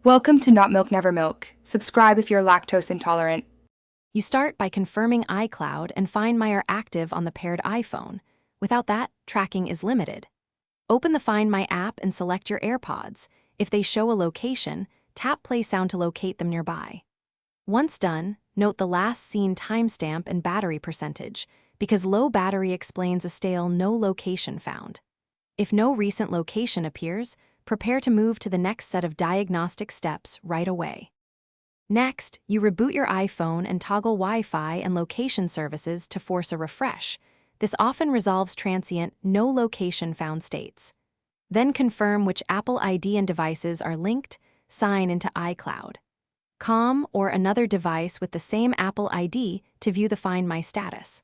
Welcome to Not Milk Never Milk. Subscribe if you're lactose intolerant. You start by confirming iCloud and Find My are active on the paired iPhone. Without that, tracking is limited. Open the Find My app and select your Airpods. If they show a location, tap play sound to locate them nearby. Once done, note the last seen timestamp and battery percentage, because low battery explains a stale no location found. If no recent location appears, prepare to move to the next set of diagnostic steps right away. Next, you reboot your iPhone and toggle Wi-Fi and location services to force a refresh. This often resolves transient no location found states. Then confirm which Apple ID and devices are linked, sign into iCloud. Com or another device with the same Apple ID to view the Find My status.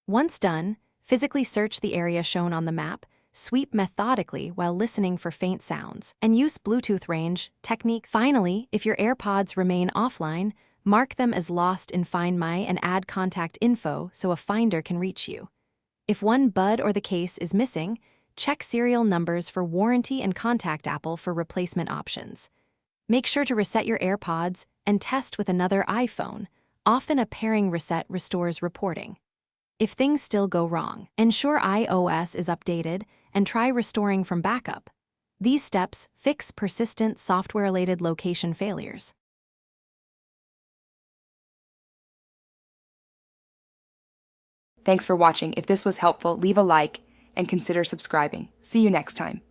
Once done, physically search the area shown on the map, sweep methodically while listening for faint sounds, and use Bluetooth range technique. Finally, if your AirPods remain offline, mark them as lost in Find My and add contact info so a finder can reach you. If one bud or the case is missing, check serial numbers for warranty and contact Apple for replacement options. Make sure to reset your AirPods and test with another iPhone. Often a pairing reset restores reporting. If things still go wrong, ensure iOS is updated and try restoring from backup. These steps fix persistent software-related location failures. Thanks for watching. If this was helpful, leave a like and consider subscribing. See you next time.